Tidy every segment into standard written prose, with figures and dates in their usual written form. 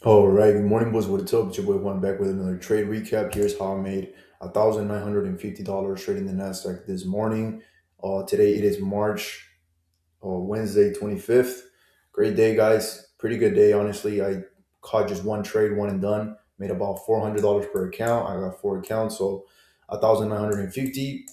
All right, good morning, boys. What's up? It's your boy Juan back with another trade recap. Here's how I made $1,950 trading the Nasdaq this morning. Today it is March, Wednesday, 25th. Great day, guys. Pretty good day, honestly. I caught just one trade, one and done. Made about $400 per account. I got four accounts, so 1,950.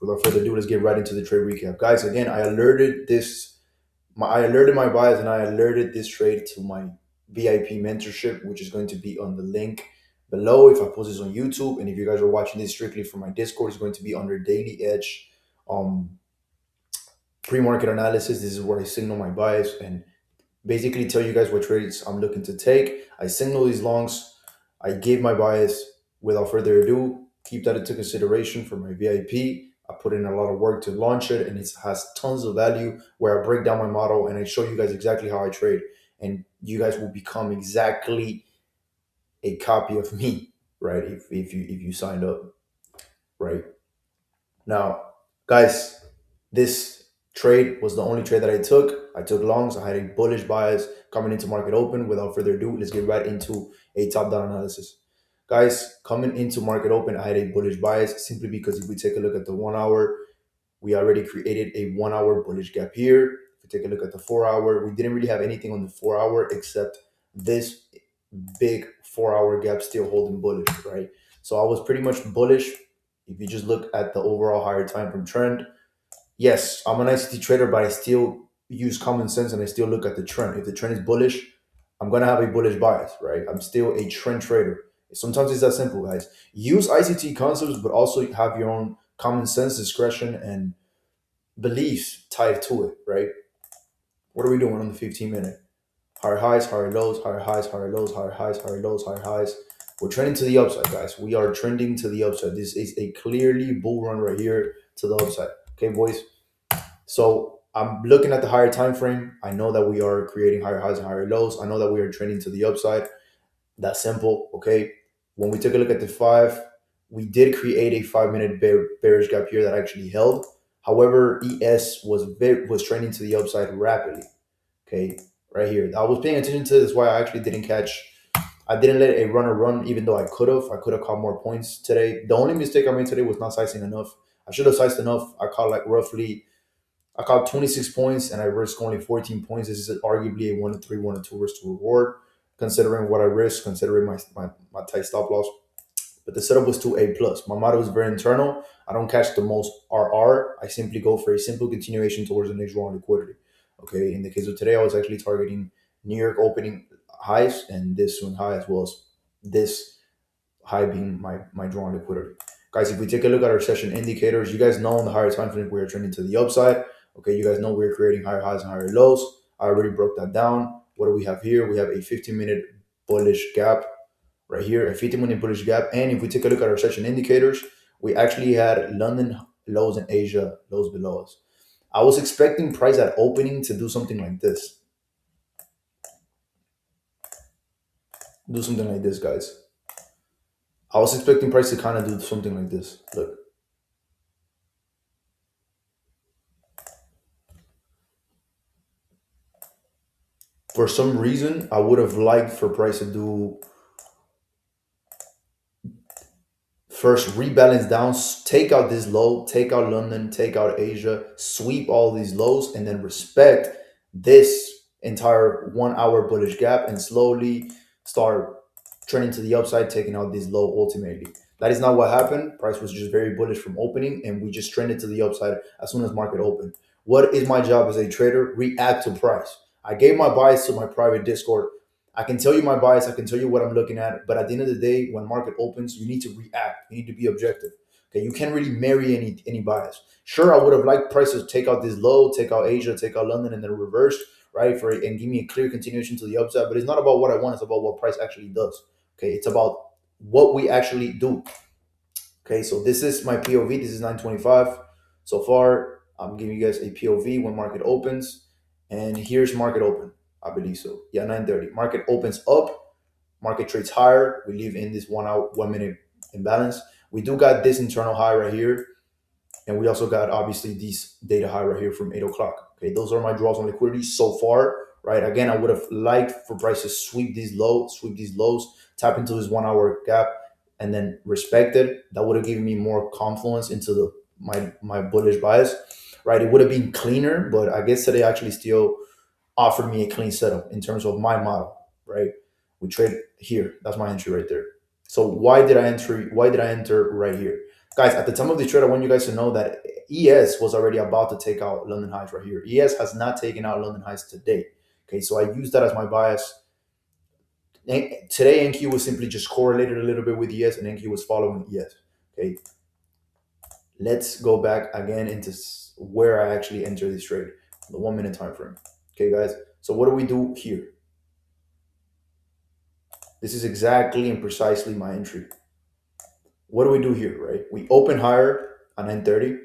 Without further ado, let's get right into the trade recap, guys. Again, I alerted my buyers and I alerted this trade to my VIP mentorship, which is going to be on the link below if I post this on YouTube. And if you guys are watching this strictly from my Discord, it's going to be under Daily Edge um, pre-market analysis. This is where I signal my bias and basically tell you guys what trades I'm looking to take. I signal these longs. I gave my bias. Without further ado, keep that into consideration for my VIP. I put in a lot of work to launch it, and it has tons of value where I break down my model and I show you guys exactly how I trade, and you guys will become exactly a copy of me, right? If you signed up, right? Now, guys, this trade was the only trade that I took. I took longs. I had a bullish bias coming into market open. Without further ado, let's get right into a top down analysis. Guys, coming into market open, I had a bullish bias simply because if we take a look at the 1 hour, we already created a 1 hour bullish gap here. If we take a look at the 4 hour, we didn't really have anything on the 4 hour except this big 4 hour gap still holding bullish, right? So I was pretty much bullish. If you just look at the overall higher time frame trend, yes, I'm an ICT trader, but I still use common sense and I still look at the trend. If the trend is bullish, I'm gonna have a bullish bias, right? I'm still a trend trader. Sometimes it's that simple, guys. Use ICT concepts, but also have your own common sense, discretion, and beliefs tied to it, right? What are we doing on the 15 minute? Higher highs, higher lows, higher highs, higher lows, higher highs, higher lows, higher highs. We're trending to the upside, guys. We are trending to the upside. This is a clearly bull run right here to the upside. Okay, boys. So I'm looking at the higher time frame. I know that we are creating higher highs and higher lows. I know that we are trending to the upside. That's simple. Okay. When we took a look at the five, we did create a 5 minute bearish gap here that actually held. However, ES was trending to the upside rapidly. Okay, right here. I was paying attention to this. Why I actually didn't catch. I didn't let a runner run, even though I could have. I could have caught more points today. The only mistake I made today was not sizing enough. I should have sized enough. I caught like roughly. I caught 26 points and I risked only 14 points. This is arguably a 1 to 3, 1 to 2 risk to reward, considering what I risked, considering my tight stop loss. But the setup was to A plus. My model is very internal. I don't catch the most RR. I simply go for a simple continuation towards the next round liquidity. Okay. In the case of today, I was actually targeting New York opening highs and this swing high as well as this high being my drawn liquidity. Guys, if we take a look at our session indicators, you guys know on the higher time frame we're trending to the upside. Okay, you guys know we're creating higher highs and higher lows. I already broke that down. What do we have here? We have a 15-minute bullish gap right here, a 15-minute bullish gap. And if we take a look at our session indicators, we actually had London lows and Asia lows below us. I was expecting price at opening to do something like this. Do something like this, guys. I was expecting price to kind of do something like this. Look, for some reason, I would have liked for price to do first rebalance down, take out this low, take out London, take out Asia, sweep all these lows, and then respect this entire 1 hour bullish gap and slowly start trending to the upside, taking out this low ultimately. That is not what happened. Price was just very bullish from opening, and we just trended to the upside as soon as market opened. What is my job as a trader? React to price. I gave my bias to my private Discord. I can tell you my bias. I can tell you what I'm looking at. But at the end of the day, when market opens, you need to react. You need to be objective. Okay, you can't really marry any bias. Sure, I would have liked prices to take out this low, take out Asia, take out London, and then reverse, right, for and give me a clear continuation to the upside. But it's not about what I want. It's about what price actually does. Okay, it's about what we actually do. Okay, so this is my POV. This is 925. So far, I'm giving you guys a POV when market opens. And here's market open. I believe so. Yeah, 930. Market opens up. Market trades higher. We leave in this 1 hour, 1 minute imbalance. We do got this internal high right here. And we also got obviously these data high right here from 8 o'clock. Okay, those are my draws on liquidity so far, right? Again, I would have liked for price to sweep these lows, tap into this 1 hour gap, and then respect it. That would have given me more confluence into my bullish bias, right? It would have been cleaner, but I guess today actually still offered me a clean setup in terms of my model, right? We trade here. That's my entry right there. So why did I enter? Why did I enter right here, guys? At the time of the trade, I want you guys to know that ES was already about to take out London highs right here. ES has not taken out London highs today. Okay, so I use that as my bias. Today, NQ was simply just correlated a little bit with ES, and NQ was following ES. Okay, let's go back again into where I actually entered this trade, the 1 minute time frame. Okay, guys. So what do we do here? This is exactly and precisely my entry. What do we do here, right? We open higher on 9:30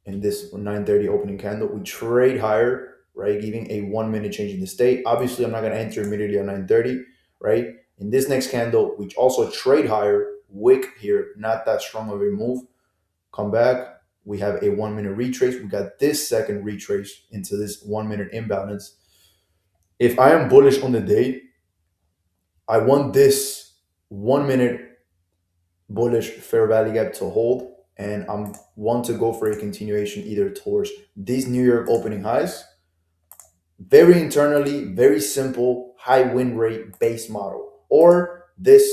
in this 9:30 opening candle. We trade higher, right? Giving a 1 minute change in the state. Obviously, I'm not going to enter immediately on 9:30, right? In this next candle, we also trade higher. Wick here, not that strong of a move. Come back. We have a 1 minute retrace. We got this second retrace into this 1 minute imbalance. If I am bullish on the day, I want this 1 minute bullish fair value gap to hold, and I'm want to go for a continuation either towards these New York opening highs. Very internally, very simple, high win rate base model, or this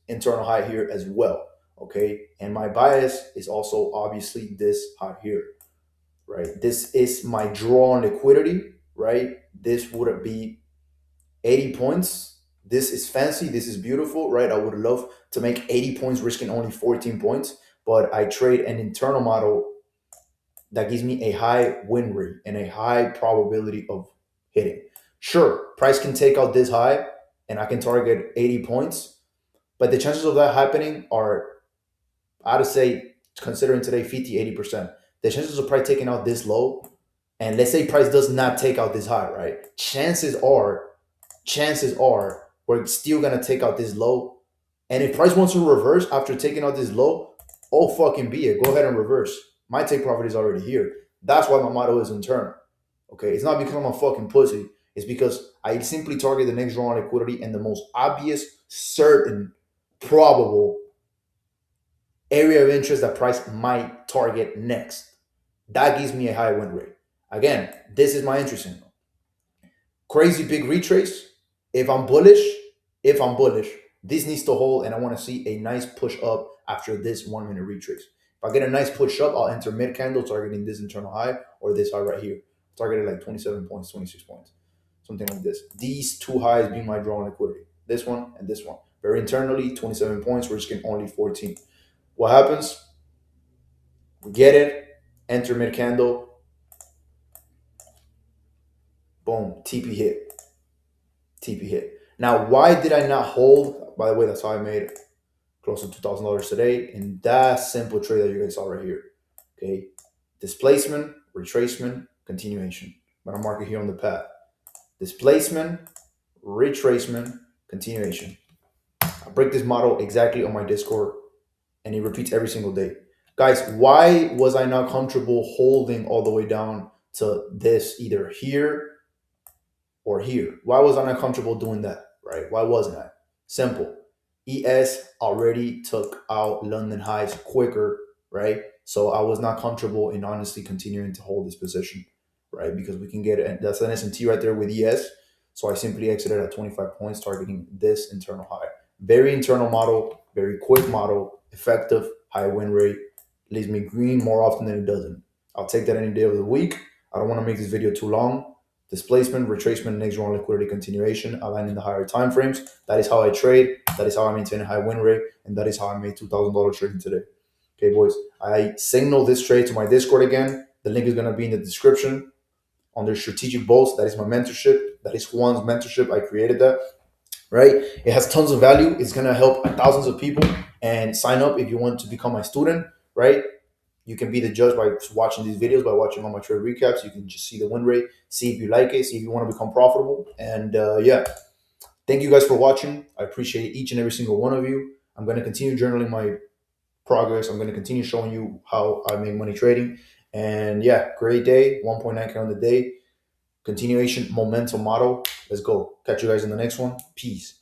internal high here as well. Okay, and my bias is also obviously this high here, right? This is my draw on liquidity, right? This would be 80 points. This is fancy. This is beautiful, right? I would love to make 80 points risking only 14 points, but I trade an internal model that gives me a high win rate and a high probability of hitting. Sure, price can take out this high and I can target 80 points, but the chances of that happening are, I'd say, considering today 50, 80%. The chances of price taking out this low, and let's say price does not take out this high, right? Chances are we're still gonna take out this low. And if price wants to reverse after taking out this low, oh fucking be it. Go ahead and reverse. My take profit is already here. That's why my model is internal. Okay, it's not because I'm a fucking pussy. It's because I simply target the next draw on liquidity and the most obvious, certain, probable area of interest that price might target next. That gives me a high win rate. Again, this is my entry signal. Crazy big retrace. If I'm bullish, if I'm bullish, this needs to hold, and I want to see a nice push up after this 1 minute retrace. If I get a nice push up, I'll enter mid candle targeting this internal high or this high right here. Targeted like 27 points, 26 points, something like this. These two highs being my draw on liquidity. This one and this one. Very internally, 27 points. We're just getting only 14. What happens? We get it, enter mid candle, boom, TP hit. TP hit. Now, why did I not hold? By the way, that's how I made close to $2,000 today in that simple trade that you guys saw right here. Okay, displacement, retracement, continuation. I'm gonna mark it here on the path. Displacement, retracement, continuation. I break this model exactly on my Discord, and it repeats every single day. Guys, why was I not comfortable holding all the way down to this either here or here? Why was I not comfortable doing that, right? Why wasn't I? Simple. ES already took out London highs quicker, right? So I was not comfortable in honestly continuing to hold this position, right? Because we can get it. That's an S&T right there with ES. So I simply exited at 25 points, targeting this internal high. Very internal model, very quick model, effective, high win rate. Leaves me green more often than it doesn't. I'll take that any day of the week. I don't want to make this video too long. Displacement, retracement, next draw on liquidity, continuation, align in the higher time frames. That is how I trade. That is how I maintain a high win rate. And that is how I made $2,000 trading today. Okay, boys. I signal this trade to my Discord again. The link is going to be in the description. Under Strategic Bolts, that is my mentorship. That is Juan's mentorship. I created that, right? It has tons of value. It's going to help thousands of people. And sign up if you want to become my student, right? You can be the judge by watching these videos, by watching all my trade recaps. You can just see the win rate, see if you like it, see if you want to become profitable. And yeah, thank you guys for watching. I appreciate each and every single one of you. I'm going to continue journaling my progress. I'm going to continue showing you how I make money trading. And yeah, great day, 1.9K on the day. continuation momentum model. Let's go. Catch you guys in the next one. Peace.